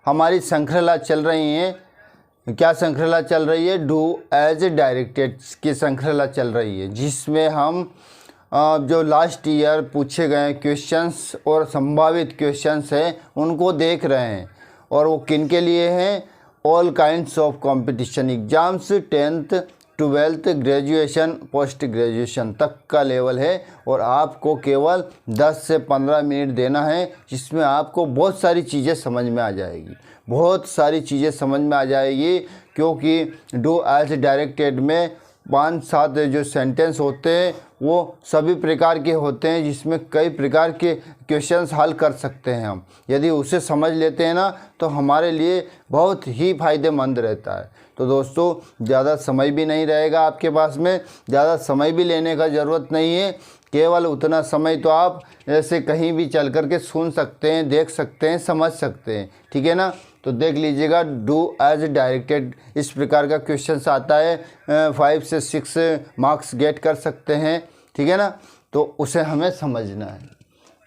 हमारी श्रृंखला चल रही है। क्या श्रृंखला चल रही है? डू एज डायरेक्टेड की श्रृंखला चल रही है, जिसमें हम जो लास्ट ईयर पूछे गए क्वेश्चंस और संभावित क्वेश्चंस हैं उनको देख रहे हैं। और वो किन के लिए हैं? All kinds of competition exams, 10th 12th graduation, post graduation तक का लेवल है। और आपको केवल 10 से 15 मिनट देना है, जिसमें आपको बहुत सारी चीज़ें समझ में आ जाएगी, बहुत सारी चीज़ें समझ में आ जाएगी। क्योंकि डू एज डायरेक्टेड में 5-7 जो सेंटेंस होते हैं वो सभी प्रकार के होते हैं, जिसमें कई प्रकार के क्वेश्चंस हल कर सकते हैं हम। यदि उसे समझ लेते हैं ना तो हमारे लिए बहुत ही फ़ायदेमंद रहता है। तो दोस्तों ज़्यादा समय भी नहीं रहेगा आपके पास में, ज़्यादा समय भी लेने का ज़रूरत नहीं है। केवल उतना समय तो आप ऐसे कहीं भी चल कर के सुन सकते हैं, देख सकते हैं, समझ सकते हैं, ठीक है ना। तो देख लीजिएगा, डू एज डायरेक्टेड इस प्रकार का क्वेश्चन आता है, 5 से 6 मार्क्स गेट कर सकते हैं, ठीक है ना। तो उसे हमें समझना है।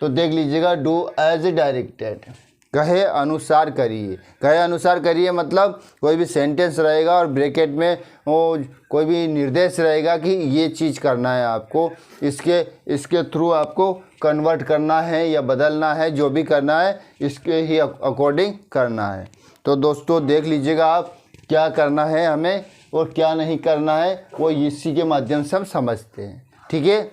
तो देख लीजिएगा, डू एज डायरेक्टेड, कहे अनुसार करिए। कहे अनुसार करिए मतलब कोई भी सेंटेंस रहेगा और ब्रैकेट में वो कोई भी निर्देश रहेगा कि ये चीज़ करना है आपको, इसके थ्रू आपको कन्वर्ट करना है या बदलना है, जो भी करना है इसके ही अकॉर्डिंग करना है। तो दोस्तों देख लीजिएगा आप क्या करना है हमें और क्या नहीं करना है, वो इसी के माध्यम से हम समझते हैं, ठीक है।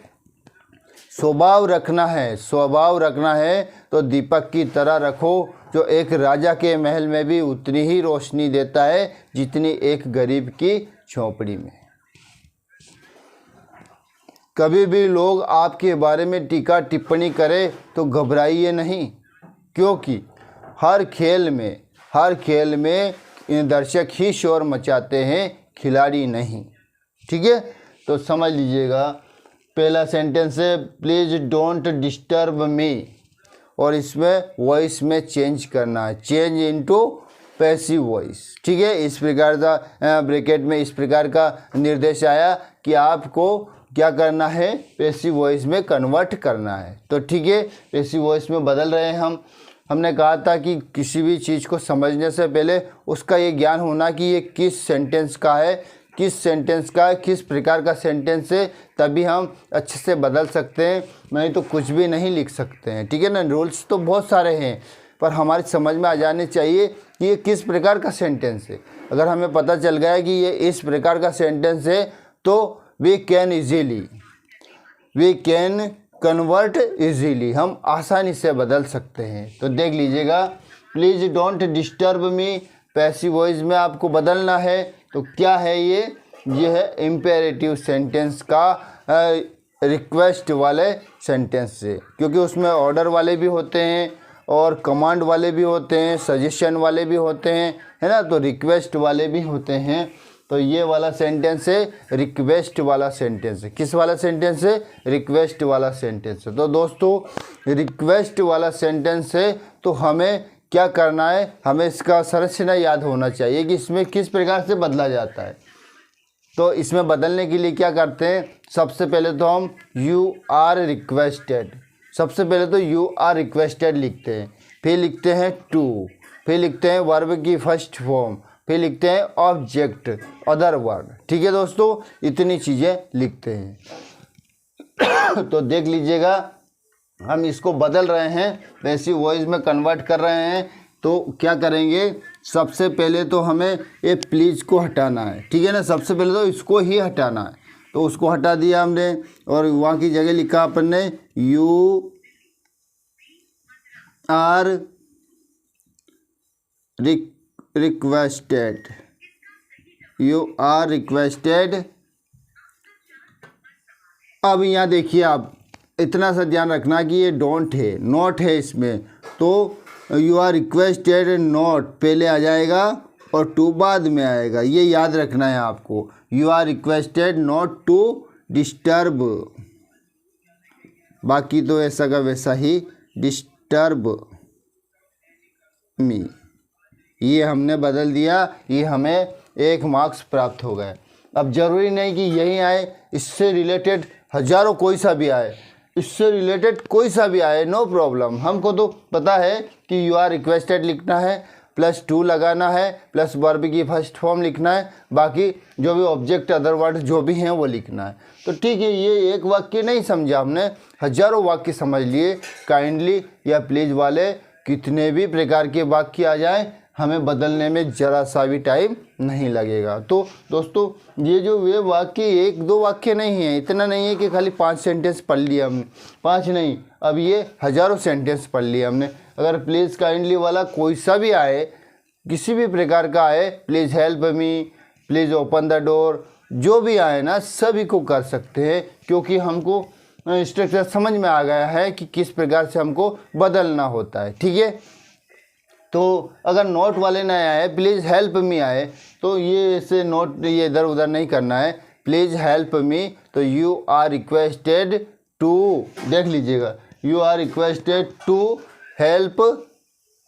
स्वभाव रखना है, स्वभाव रखना है तो दीपक की तरह रखो, जो एक राजा के महल में भी उतनी ही रोशनी देता है जितनी एक गरीब की झोंपड़ी में। कभी भी लोग आपके बारे में टीका टिप्पणी करें तो घबराइए नहीं, क्योंकि हर खेल में दर्शक ही शोर मचाते हैं, खिलाड़ी नहीं, ठीक है। तो समझ लीजिएगा, पहला सेंटेंस है प्लीज़ डोंट डिस्टर्ब मी, और इसमें वॉइस में चेंज करना है, चेंज इनटू पैसिव वॉइस, ठीक है। इस प्रकार का ब्रैकेट में इस प्रकार का निर्देश आया कि आपको क्या करना है, पैसिव वॉइस में कन्वर्ट करना है। तो ठीक है, पैसिव वॉइस में बदल रहे हैं हम। हमने कहा था कि किसी भी चीज़ को समझने से पहले उसका ये ज्ञान होना कि ये किस सेंटेंस का है, किस प्रकार का सेंटेंस है, तभी हम अच्छे से बदल सकते हैं, नहीं तो कुछ भी नहीं लिख सकते हैं, ठीक है ना। रूल्स तो बहुत सारे हैं, पर हमारी समझ में आ जाने चाहिए कि ये किस प्रकार का सेंटेंस है। अगर हमें पता चल गया कि ये इस प्रकार का सेंटेंस है तो वी कैन कन्वर्ट इजीली, हम आसानी से बदल सकते हैं। तो देख लीजिएगा, please don't disturb me, passive voice में आपको बदलना है। तो क्या है ये है इम्पेरेटिव सेंटेंस का रिक्वेस्ट वाले सेंटेंस से, क्योंकि उसमें ऑर्डर वाले भी होते हैं और कमांड वाले भी होते हैं, सजेशन वाले भी होते हैं, है ना। तो रिक्वेस्ट वाले भी होते हैं। तो ये वाला सेंटेंस है रिक्वेस्ट वाला सेंटेंस है। किस वाला सेंटेंस है? रिक्वेस्ट वाला सेंटेंस है। तो दोस्तों रिक्वेस्ट वाला सेंटेंस है तो हमें क्या करना है, हमें इसका संरचना याद होना चाहिए कि इसमें किस प्रकार से बदला जाता है। तो इसमें बदलने के लिए क्या करते हैं, सबसे पहले तो हम यू आर रिक्वेस्टेड, सबसे पहले तो यू आर रिक्वेस्टेड लिखते हैं, फिर लिखते हैं टू, फिर लिखते हैं वर्ब की फर्स्ट फॉर्म, फिर लिखते हैं ऑब्जेक्ट, अदर वर्ड, ठीक है दोस्तों, इतनी चीज़ें लिखते हैं। तो देख लीजिएगा, हम इसको बदल रहे हैं, पैसिव वॉइस में कन्वर्ट कर रहे हैं। तो क्या करेंगे, सबसे पहले तो हमें ये प्लीज़ को हटाना है, ठीक है ना। सबसे पहले तो इसको ही हटाना है, तो उसको हटा दिया हमने और वहाँ की जगह लिखा अपन ने you are requested, you are requested. अब यहाँ देखिए, आप इतना सा ध्यान रखना कि ये डोंट है, नॉट है इसमें, तो यू आर रिक्वेस्टेड नॉट पहले आ जाएगा और टू बाद में आएगा, ये याद रखना है आपको। You are requested not to disturb, बाकी तो ऐसा का वैसा ही, डिस्टर्ब मी, ये हमने बदल दिया, ये हमें 1 मार्क्स प्राप्त हो गए। अब ज़रूरी नहीं कि यही आए, इससे रिलेटेड हज़ारों कोई सा भी आए, इससे रिलेटेड कोई सा भी आए, नो प्रॉब्लम। हमको तो पता है कि यू आर रिक्वेस्टेड लिखना है, प्लस टू लगाना है प्लस वर्ब की फर्स्ट फॉर्म लिखना है, बाकी जो भी ऑब्जेक्ट अदर वर्ड जो भी हैं वो लिखना है। तो ठीक है, ये एक वाक्य नहीं समझा हमने, हजारों वाक्य समझ लिए। काइंडली या प्लीज़ वाले कितने भी प्रकार के वाक्य आ जाए हमें बदलने में ज़रा सा भी टाइम नहीं लगेगा। तो दोस्तों ये जो वे वाक्य एक दो वाक्य नहीं है, इतना नहीं है कि खाली 5 सेंटेंस पढ़ लिया हमने, 5 नहीं, अब ये हज़ारों सेंटेंस पढ़ लिया हमने। अगर प्लीज़ काइंडली वाला कोई सा भी आए, किसी भी प्रकार का आए, please help me, please open the door, जो भी आए ना सभी को कर सकते हैं, क्योंकि हमको स्ट्रक्चर समझ में आ गया है कि किस प्रकार से हमको बदलना होता है। ठीक है, तो अगर नोट वाले ना आए, प्लीज़ हेल्प मी आए, तो ये ऐसे नोट ये इधर उधर नहीं करना है। प्लीज़ हेल्प मी, तो यू आर रिक्वेस्टेड टू, देख लीजिएगा, you are requested to help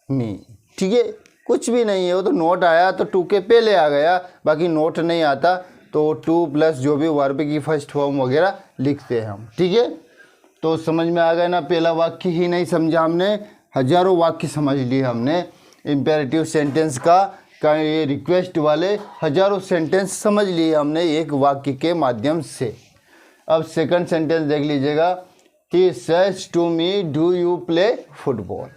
me. ठीक है, कुछ भी नहीं है, वो तो नोट आया तो टू के पहले आ गया, बाकी नोट नहीं आता तो टू प्लस जो भी वर्ब की फर्स्ट फॉर्म वगैरह लिखते हैं हम। ठीक है, तो समझ में आ गया ना, पहला वाक्य ही नहीं समझा हमने, हजारों वाक्य समझ लिए हमने। इम्पेरेटिव सेंटेंस का ये रिक्वेस्ट वाले हजारों सेंटेंस समझ लिए हमने एक वाक्य के माध्यम से। अब सेकंड सेंटेंस देख लीजिएगा, he says to me do you play football.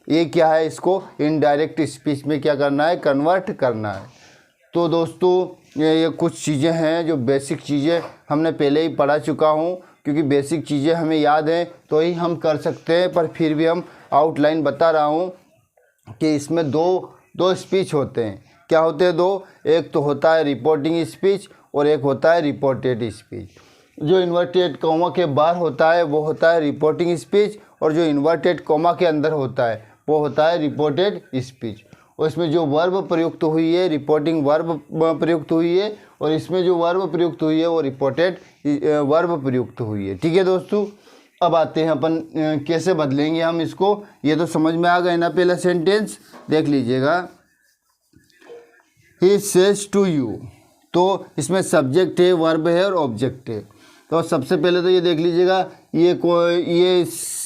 ये क्या है, इसको इनडायरेक्ट स्पीच में क्या करना है, कन्वर्ट करना है। तो दोस्तों ये कुछ चीज़ें हैं जो बेसिक चीज़ें हमने पहले ही पढ़ा चुका हूँ, क्योंकि बेसिक चीज़ें हमें याद हैं तो ही हम कर सकते हैं, पर फिर भी हम आउटलाइन बता रहा हूँ कि इसमें दो स्पीच होते हैं। क्या होते हैं दो, एक तो होता है रिपोर्टिंग स्पीच और एक होता है रिपोर्टेड स्पीच। जो इन्वर्टेड कॉमा के बाहर होता है वो होता है रिपोर्टिंग स्पीच, और जो इन्वर्टेड कॉमा के अंदर होता है वो होता है रिपोर्टेड स्पीच। और इसमें जो वर्ब प्रयुक्त हुई है, रिपोर्टिंग वर्ब प्रयुक्त हुई है, और इसमें जो वर्ब प्रयुक्त हुई है वो रिपोर्टेड वर्ब प्रयुक्त हुई है। ठीक है दोस्तों, अब आते हैं अपन कैसे बदलेंगे हम इसको। ये तो समझ में आ गए ना, पहला सेंटेंस देख लीजिएगा, ही सेज टू यू, तो इसमें सब्जेक्ट है, वर्ब है और ऑब्जेक्ट है। तो सबसे पहले तो ये देख लीजिएगा, ये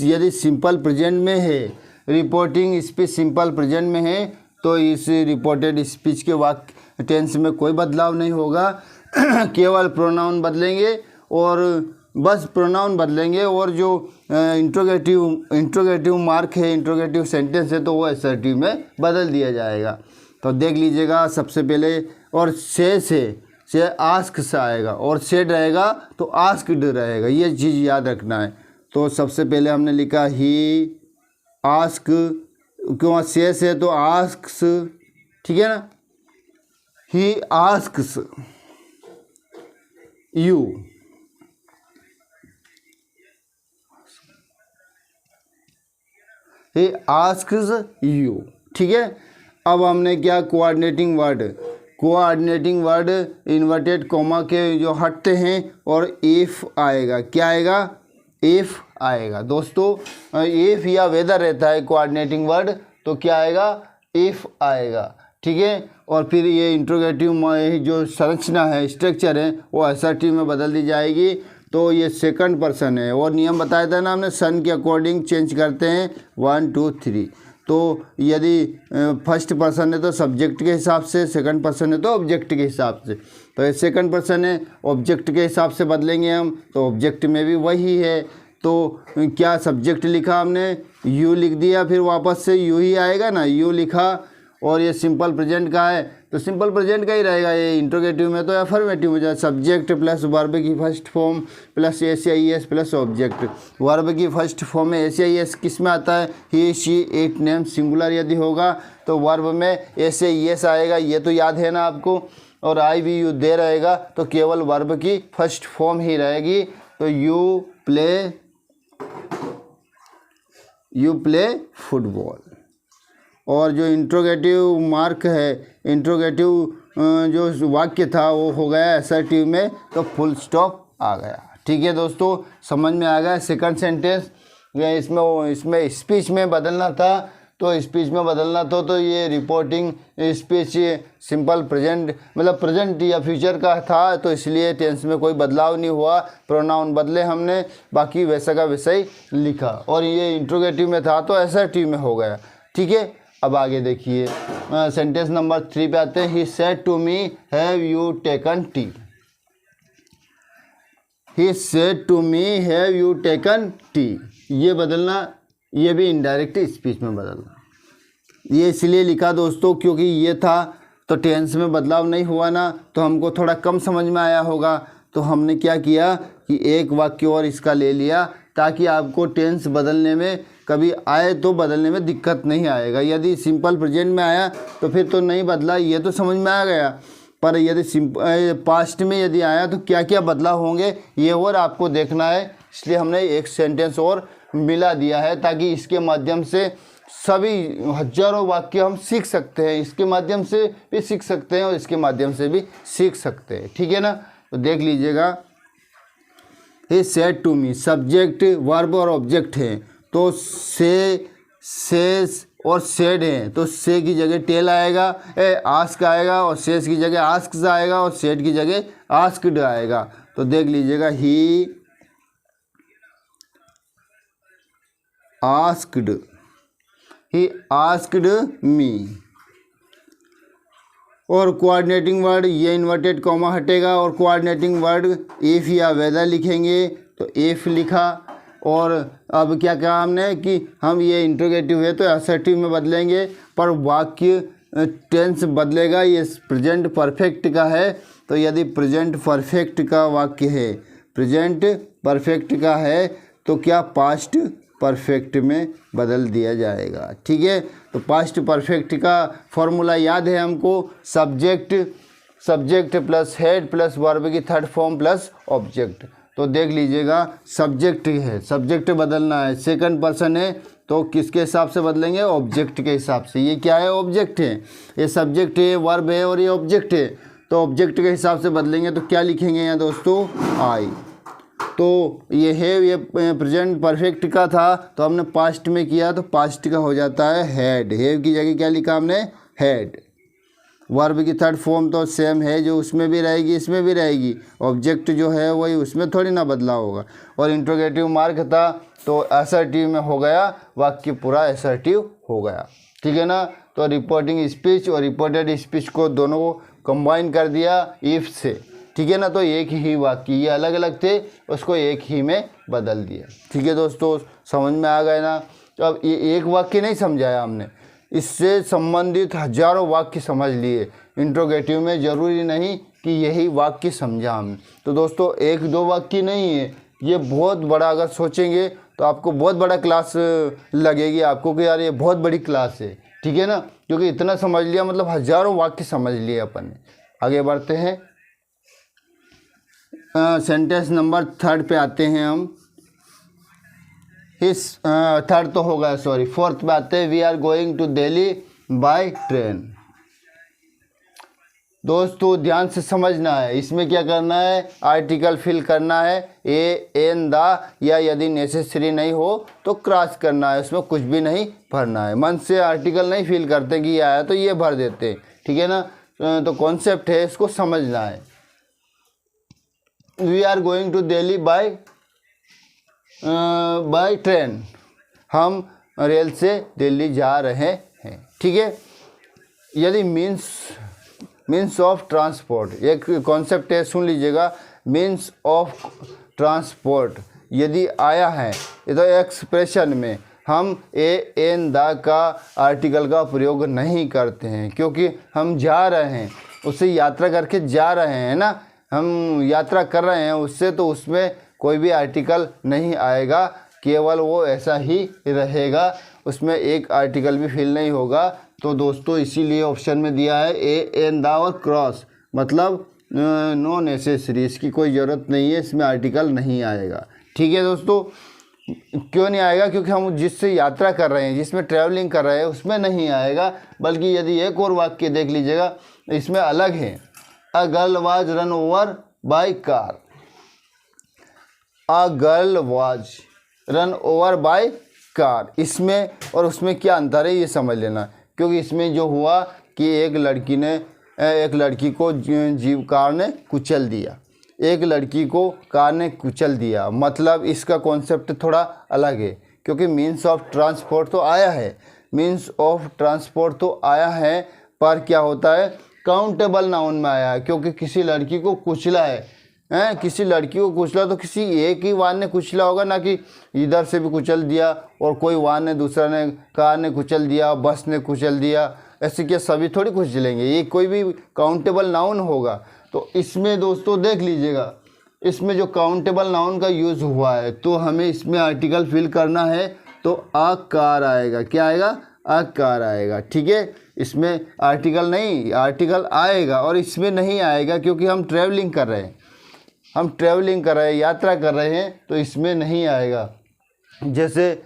यदि सिंपल प्रेजेंट में है, रिपोर्टिंग स्पीच सिंपल प्रेजेंट में है, तो इस रिपोर्टेड स्पीच के वाक्य टेंस में कोई बदलाव नहीं होगा केवल प्रोनाउन बदलेंगे, और बस प्रोनाउन बदलेंगे, और जो इंट्रोगेटिव मार्क है, इंट्रोगेटिव सेंटेंस है, तो वो असर्टिव में बदल दिया जाएगा। तो देख लीजिएगा सबसे पहले, और से आस्क से आएगा, और सेड रहेगा तो आस्क्ड रहेगा, ये चीज़ याद रखना है। तो सबसे पहले हमने लिखा ही आस्क, क्यों से तो आस्क्स, ठीक है ना, ही asks you, he asks you. ठीक है, अब हमने क्या, कोऑर्डिनेटिंग वर्ड इन्वर्टेड कॉमा के जो हटते हैं, और इफ़ आएगा, क्या आएगा, इफ़ आएगा। दोस्तों इफ़ या वेदर रहता है कोऑर्डिनेटिंग वर्ड, तो क्या आएगा, इफ़ आएगा। ठीक है, और फिर ये इंट्रोगेटिव जो संरचना है, स्ट्रक्चर है, वो असर्टिव में बदल दी जाएगी। तो ये सेकंड पर्सन है, और नियम बताया था ना हमने, सन के अकॉर्डिंग चेंज करते हैं 1 2 3। तो यदि फर्स्ट पर्सन है तो सब्जेक्ट के हिसाब से, सेकंड पर्सन है तो ऑब्जेक्ट के हिसाब से। तो ये सेकंड पर्सन है, ऑब्जेक्ट के हिसाब से बदलेंगे हम, तो ऑब्जेक्ट में भी वही है। तो क्या सब्जेक्ट लिखा हमने, यू लिख दिया, फिर वापस से यू ही आएगा ना, यू लिखा, और ये सिंपल प्रेजेंट का है तो सिंपल प्रेजेंट का ही रहेगा। ये इंट्रोगेटिव में तो अफर्मेटिव में जाए, सब्जेक्ट प्लस वर्ब की first form plus S plus object. Verb की फर्स्ट फॉर्म में एस किस में आता है, ही शी इट नेम, सिंगुलर यदि होगा तो वर्ब में एस आएगा, ये तो याद है ना आपको। और आई वी यू दे रहेगा तो केवल वर्ब की फर्स्ट फॉर्म ही रहेगी। तो यू प्ले फुटबॉल। और जो इंट्रोगेटिव मार्क है, इंट्रोगेटिव जो वाक्य था वो हो गया असर्टिव में, तो फुल स्टॉप आ गया। ठीक है दोस्तों, समझ में आ गया। सेकंड सेंटेंस इसमें स्पीच में बदलना था, तो स्पीच में बदलना तो ये रिपोर्टिंग स्पीच सिंपल प्रेजेंट मतलब प्रेजेंट या फ्यूचर का था, तो इसलिए टेंस में कोई बदलाव नहीं हुआ, प्रोनाउन बदले हमने, बाकी वैसा का वैसा ही लिखा। और ये इंट्रोगेटिव में था तो असर्टिव में हो गया। ठीक है, अब आगे देखिए, सेंटेंस नंबर 3 पे आते हैं। He said to me have you taken tea. He said to me have you taken tea, ये बदलना, ये भी इनडायरेक्ट स्पीच में बदलना। ये इसलिए लिखा दोस्तों क्योंकि ये था तो टेंस में बदलाव नहीं हुआ ना, तो हमको थोड़ा कम समझ में आया होगा। तो हमने क्या किया कि एक वाक्य और इसका ले लिया ताकि आपको टेंस बदलने में कभी आए तो बदलने में दिक्कत नहीं आएगा। यदि सिंपल प्रेजेंट में आया तो फिर तो नहीं बदला, ये तो समझ में आ गया, पर यदि पास्ट में यदि आया तो क्या क्या बदलाव होंगे ये और आपको देखना है। इसलिए हमने एक सेंटेंस और मिला दिया है ताकि इसके माध्यम से सभी हजारों वाक्य हम सीख सकते हैं। इसके माध्यम से भी सीख सकते हैं और इसके माध्यम से भी सीख सकते हैं, ठीक है ना। तो देख लीजिएगा, he said to me, subject verb और ऑब्जेक्ट है, तो से, सेज और सेड है, तो से की जगह टेल आएगा, आस्क आएगा, और सेज की जगह आस्क्स आएगा, और सेड की जगह आस्क्ड आएगा। तो देख लीजिएगा, ही आस्क्ड मी, और कोऑर्डिनेटिंग वर्ड ये इन्वर्टेड कॉमा हटेगा, और कोऑर्डिनेटिंग वर्ड इफ़ या वेदर लिखेंगे, तो इफ़ लिखा। और अब क्या कहा हमने कि हम ये इंट्रोगेटिव है तो असर्टिव में बदलेंगे, पर वाक्य टेंस बदलेगा। ये प्रेजेंट परफेक्ट का है, तो यदि प्रेजेंट परफेक्ट का वाक्य है, प्रेजेंट परफेक्ट का है, तो क्या पास्ट परफेक्ट में बदल दिया जाएगा, ठीक है। तो पास्ट परफेक्ट का फॉर्मूला याद है हमको, subject plus head plus verb की थर्ड फॉर्म प्लस ऑब्जेक्ट। तो देख लीजिएगा, सब्जेक्ट है, सब्जेक्ट बदलना है, सेकंड पर्सन है, तो किसके हिसाब से बदलेंगे, ऑब्जेक्ट के हिसाब से। ये क्या है, ऑब्जेक्ट है, ये सब्जेक्ट है, वर्ब है, और ये ऑब्जेक्ट है, तो ऑब्जेक्ट के हिसाब से बदलेंगे। तो क्या लिखेंगे यहाँ दोस्तों, आई। तो ये है, ये प्रेजेंट परफेक्ट का था, तो हमने पास्ट में किया, तो पास्ट का हो जाता है हैड। हैव की जगह क्या लिखा हमने, हैड। वर्ब की थर्ड फॉर्म तो सेम है, जो उसमें भी रहेगी इसमें भी रहेगी, ऑब्जेक्ट जो है वही, उसमें थोड़ी ना बदलाव होगा। और इंट्रोगेटिव मार्क था तो असर्टिव में हो गया, वाक्य पूरा असर्टिव हो गया, ठीक है ना। तो रिपोर्टिंग स्पीच और रिपोर्टेड स्पीच को दोनों को कंबाइन कर दिया इफ से, ठीक है ना। तो एक ही वाक्य, ये अलग अलग थे, उसको एक ही में बदल दिया, ठीक है दोस्तों। समझ में आ गए ना। तो अब ये एक वाक्य नहीं समझाया हमने, इससे संबंधित हजारों वाक्य समझ लिए। इंट्रोगेटिव में ज़रूरी नहीं कि यही वाक्य समझा हमने। तो दोस्तों एक दो वाक्य नहीं है, ये बहुत बड़ा, अगर सोचेंगे तो आपको बहुत बड़ा क्लास लगेगी आपको कि यार ये बहुत बड़ी क्लास है, ठीक है ना। क्योंकि इतना समझ लिया मतलब हजारों वाक्य समझ लिए अपन ने। आगे बढ़ते हैं, सेंटेंस नंबर 3 पे आते हैं हम। इस थर्ड तो हो गया, सॉरी, 4th पे आते हैं। We are going to Delhi by train. दोस्तों ध्यान से समझना है, इसमें क्या करना है, आर्टिकल फिल करना है, ए एन द, या यदि नेसेसरी नहीं हो तो क्रॉस करना है, उसमें कुछ भी नहीं भरना है। मन से आर्टिकल नहीं फिल करते कि ये आया तो ये भर देते, ठीक है ना। तो कॉन्सेप्ट है, इसको समझना है। We are going to Delhi by train, हम रेल से दिल्ली जा रहे हैं, ठीक है। यदि मीन्स ऑफ ट्रांसपोर्ट, एक कॉन्सेप्ट है, सुन लीजिएगा। मीन्स ऑफ ट्रांसपोर्ट यदि आया है तो एक्सप्रेशन में हम ए एन द का आर्टिकल का प्रयोग नहीं करते हैं, क्योंकि हम जा रहे हैं, उससे यात्रा करके जा रहे हैं ना, हम यात्रा कर रहे हैं उससे, तो उसमें कोई भी आर्टिकल नहीं आएगा, केवल वो ऐसा ही रहेगा, उसमें एक आर्टिकल भी फिल नहीं होगा। तो दोस्तों इसीलिए ऑप्शन में दिया है ए एन द और क्रॉस, मतलब नो नेसेसरी, इसकी कोई ज़रूरत नहीं है, इसमें आर्टिकल नहीं आएगा, ठीक है दोस्तों। क्यों नहीं आएगा, क्योंकि हम जिससे यात्रा कर रहे हैं, जिसमें ट्रैवलिंग कर रहे हैं, उसमें नहीं आएगा। बल्कि यदि एक और वाक्य देख लीजिएगा, इसमें अलग है, a girl was run over by car. A girl was run over by car, इसमें और उसमें क्या अंतर है ये समझ लेना। क्योंकि इसमें जो हुआ कि एक लड़की को कार ने कुचल दिया, एक लड़की को कार ने कुचल दिया, मतलब इसका कॉन्सेप्ट थोड़ा अलग है। क्योंकि मीन्स ऑफ ट्रांसपोर्ट तो आया है, मीन्स ऑफ ट्रांसपोर्ट तो आया है, पर क्या होता है काउंटेबल नाउन में आया है, क्योंकि किसी लड़की को कुचला है, किसी लड़की को कुचला तो किसी एक ही वाहन ने कुचला होगा, ना कि इधर से भी कुचल दिया और कोई वाहन ने, दूसरा ने, कार ने कुचल दिया, बस ने कुचल दिया, ऐसे क्या सभी थोड़ी कुचलेंगे, ये कोई भी काउंटेबल नाउन होगा। तो इसमें दोस्तों देख लीजिएगा, इसमें जो काउंटेबल नाउन का यूज़ हुआ है तो हमें इसमें आर्टिकल फिल करना है, तो आकार आएगा, क्या आएगा, आकार आएगा, ठीक है। इसमें आर्टिकल नहीं, आर्टिकल आएगा और इसमें नहीं आएगा क्योंकि हम ट्रैवलिंग कर रहे हैं, हम ट्रैवलिंग कर रहे हैं, यात्रा कर रहे हैं, तो इसमें नहीं आएगा। जैसे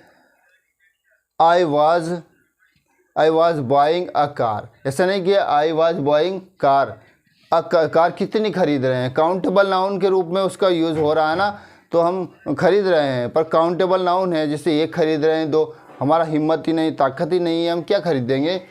I was buying a car, ऐसा नहीं कि I was buying car, car कितनी खरीद रहे हैं, काउंटेबल नाउन के रूप में उसका यूज़ हो रहा है ना, तो हम खरीद रहे हैं, पर काउंटेबल नाउन है, जैसे एक खरीद रहे हैं, दो, हमारा हिम्मत ही नहीं, ताकत ही नहीं है, हम क्या खरीदेंगे।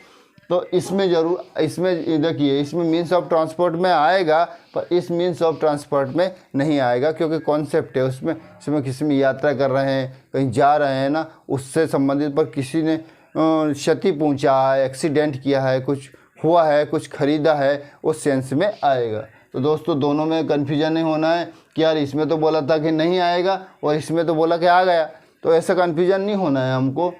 तो इसमें ज़रूर, इसमें देखिए, इसमें मीन्स ऑफ ट्रांसपोर्ट में आएगा, पर इस मीन्स ऑफ ट्रांसपोर्ट में नहीं आएगा, क्योंकि कॉन्सेप्ट है उसमें, इसमें किसी में यात्रा कर रहे हैं, कहीं जा रहे हैं ना, उससे संबंधित, पर किसी ने क्षति पहुंचा है, एक्सीडेंट किया है, कुछ हुआ है, कुछ खरीदा है, उस सेंस में आएगा। तो दोस्तों दोनों में कन्फ्यूजन नहीं होना है कि यार इसमें तो बोला था कि नहीं आएगा और इसमें तो बोला कि आ गया, तो ऐसा कन्फ्यूजन नहीं होना है हमको,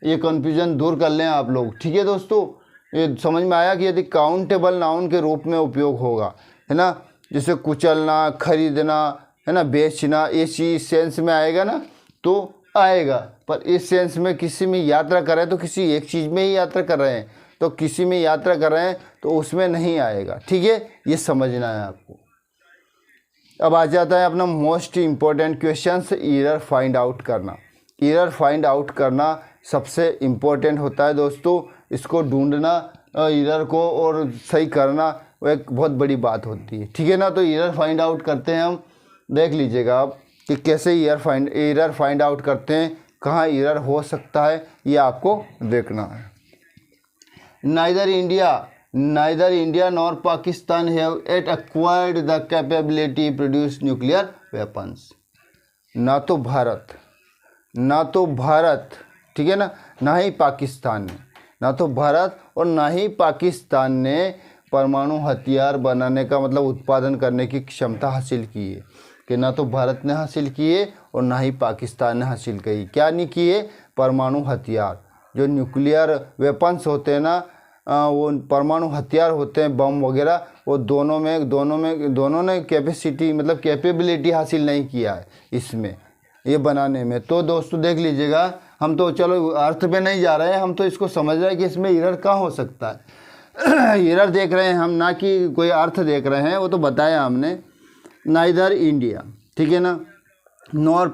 ये कन्फ्यूजन दूर कर लें आप लोग, ठीक है दोस्तों। ये समझ में आया कि यदि काउंटेबल नाउन के रूप में उपयोग होगा, है ना, जैसे कुचलना, खरीदना, है ना, बेचना, ये चीज़ सेंस में आएगा ना, तो आएगा, पर इस सेंस में किसी में यात्रा कर रहे हैं तो किसी एक चीज़ में ही यात्रा कर रहे हैं, तो किसी में यात्रा कर रहे हैं तो उसमें नहीं आएगा, ठीक है, ये समझना है आपको। अब आ जाता है अपना most important question, error find out करना। एरर फाइंड आउट करना सबसे इम्पोर्टेंट होता है दोस्तों, इसको ढूंढना, एरर को और सही करना, वो एक बहुत बड़ी बात होती है, ठीक है ना। तो एरर फाइंड आउट करते हैं हम, देख लीजिएगा आप कि कैसे एरर फाइंड आउट करते हैं, कहाँ एरर हो सकता है, ये आपको देखना है। Neither India nor Pakistan have at acquired the capability produce nuclear weapons. ना तो भारत, ठीक है ना, ना ही पाकिस्तान ने, ना तो भारत और ना ही पाकिस्तान ने परमाणु हथियार बनाने का मतलब उत्पादन करने की क्षमता हासिल की है, कि ना तो भारत ने हासिल किए और ना ही पाकिस्तान ने हासिल की। क्या नहीं किए, परमाणु हथियार, जो न्यूक्लियर वेपन्स होते हैं ना, वो परमाणु हथियार होते हैं, बम वगैरह, वो दोनों ने कैपेसिटी मतलब कैपेबिलिटी हासिल नहीं किया है इसमें, ये बनाने में। तो दोस्तों देख लीजिएगा, हम तो चलो अर्थ पे नहीं जा रहे हैं, हम तो इसको समझ रहे हैं कि इसमें एरर कहाँ हो सकता है। एरर देख रहे हैं हम, ना कि कोई अर्थ देख रहे हैं, वो तो बताया हमने। नाइदर इंडिया, ठीक है ना, नॉर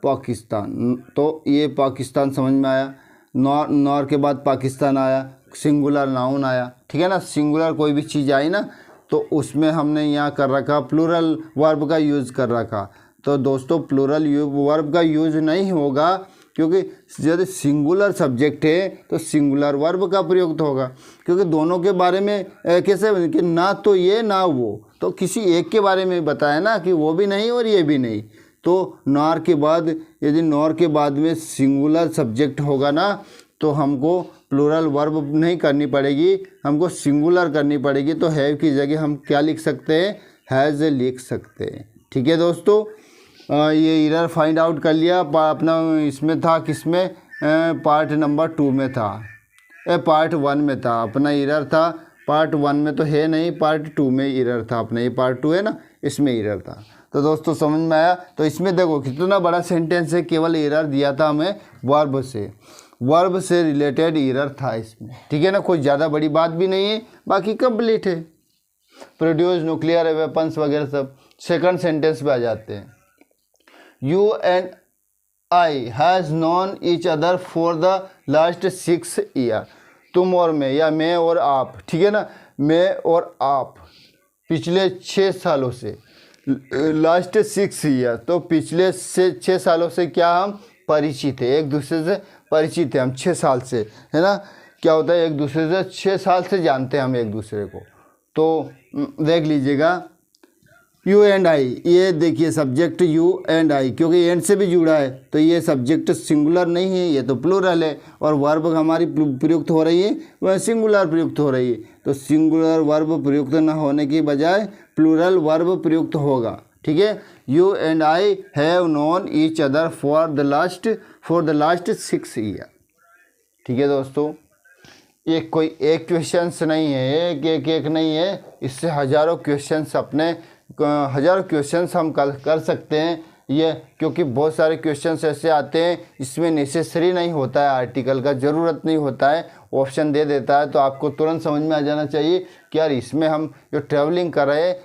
पाकिस्तान, तो ये पाकिस्तान समझ में आया, नॉर के बाद पाकिस्तान आया, सिंगुलर नाउन आया, ठीक है ना। सिंगुलर कोई भी चीज़ आई ना, तो उसमें हमने यहाँ कर रखा प्लूरल वर्ब का यूज़ कर रखा। तो दोस्तों प्लूरल वर्ब का यूज़ नहीं होगा, क्योंकि यदि सिंगुलर सब्जेक्ट है तो सिंगुलर वर्ब का प्रयोग होगा, क्योंकि दोनों के बारे में कैसे कि ना तो ये ना वो, तो किसी एक के बारे में बताया ना कि वो भी नहीं और ये भी नहीं। तो नॉर के बाद, यदि नॉर के बाद में सिंगुलर सब्जेक्ट होगा ना, तो हमको प्लूरल वर्ब नहीं करनी पड़ेगी, हमको सिंगुलर करनी पड़ेगी। तो हैव की जगह हम क्या लिख सकते हैं, हैज़ लिख सकते हैं, ठीक है दोस्तों। ये एरर फाइंड आउट कर लिया, अपना इसमें था, किसमें, पार्ट नंबर 2 में था, पार्ट 1 में था अपना एरर था, पार्ट 1 में तो है नहीं, पार्ट 2 में एरर था अपना, ये पार्ट 2 है ना, इसमें एरर था। तो दोस्तों समझ में आया। तो इसमें देखो कितना बड़ा सेंटेंस है, केवल एरर दिया था हमें वर्ब से रिलेटेड एरर था इसमें, ठीक है ना, कोई ज़्यादा बड़ी बात भी नहीं है, बाकी कंप्लीट है। प्रोड्यूस न्यूक्लियर वेपन्स वगैरह सब सेकंड सेंटेंस पे आ जाते हैं। You and I has non each other for the last 6 year. तुम और मैं, या मैं और आप, ठीक है ना, मैं और आप पिछले 6 सालों से, लास्ट 6 ईयर, तो पिछले से 6 सालों से क्या हम परिचित है, एक दूसरे से परिचित है हम 6 साल से, है ना। क्या होता है, एक दूसरे से 6 साल से जानते हैं हम एक दूसरे को। तो देख लीजिएगा, यू एंड आई, ये देखिए सब्जेक्ट यू एंड आई, क्योंकि एंड से भी जुड़ा है तो ये सब्जेक्ट सिंगुलर नहीं है, ये तो प्लूरल है। और वर्ब हमारी प्रयुक्त हो रही है वह सिंगुलर प्रयुक्त हो रही है, तो सिंगुलर वर्ब प्रयुक्त न होने की बजाय प्लूरल वर्ब प्रयुक्त होगा। ठीक है, you and I have known each other for the last 6 year. ठीक है दोस्तों, ये कोई एक क्वेश्चंस नहीं है, एक नहीं है, इससे हज़ारों क्वेश्चंस हम कर सकते हैं ये, क्योंकि बहुत सारे क्वेश्चंस ऐसे आते हैं इसमें नेसेसरी नहीं होता है, आर्टिकल का ज़रूरत नहीं होता है, ऑप्शन दे देता है, तो आपको तुरंत समझ में आ जाना चाहिए कि यार इसमें हम जो ट्रैवलिंग कर रहे हैं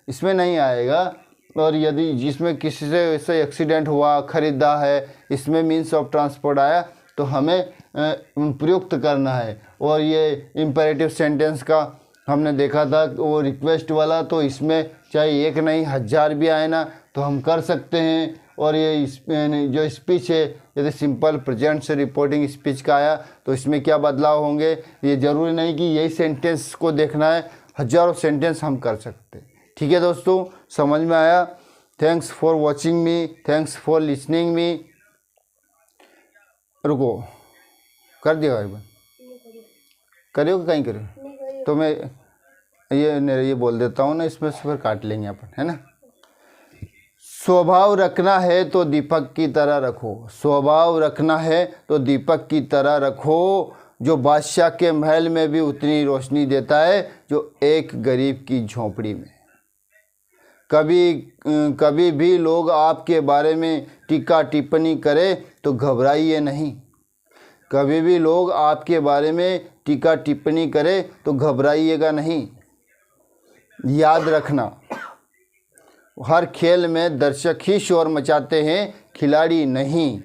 इसमें नहीं आएगा। और यदि जिसमें किसी से ऐसे एक्सीडेंट हुआ, ख़रीदा है, इसमें मीन्स ऑफ ट्रांसपोर्ट आया तो हमें प्रयुक्त करना है। और ये इम्पेरेटिव सेंटेंस का हमने देखा था वो रिक्वेस्ट वाला, तो इसमें चाहे एक नहीं 1000 भी आए ना तो हम कर सकते हैं। और ये जो स्पीच है, यदि सिंपल प्रेजेंट से रिपोर्टिंग स्पीच का आया तो इसमें क्या बदलाव होंगे, ये ज़रूरी नहीं कि यही सेंटेंस को देखना है, हज़ारों सेंटेंस हम कर सकते हैं। ठीक है दोस्तों, समझ में आया? Thanks for watching me, thanks for listening me. रुको, कर दिया एक बार, करियो कि कहीं करियो? तो मैं ये बोल देता हूँ ना, इसमें से फिर काट लेंगे अपन, है ना। स्वभाव रखना है तो दीपक की तरह रखो, स्वभाव रखना है तो दीपक की तरह रखो, जो बादशाह के महल में भी उतनी रोशनी देता है जो एक गरीब की झोंपड़ी में। कभी भी लोग आपके बारे में टीका टिप्पणी करें तो घबराइए नहीं, कभी भी लोग आपके बारे में टीका टिप्पणी करें तो घबराइएगा नहीं। याद रखना, हर खेल में दर्शक ही शोर मचाते हैं, खिलाड़ी नहीं।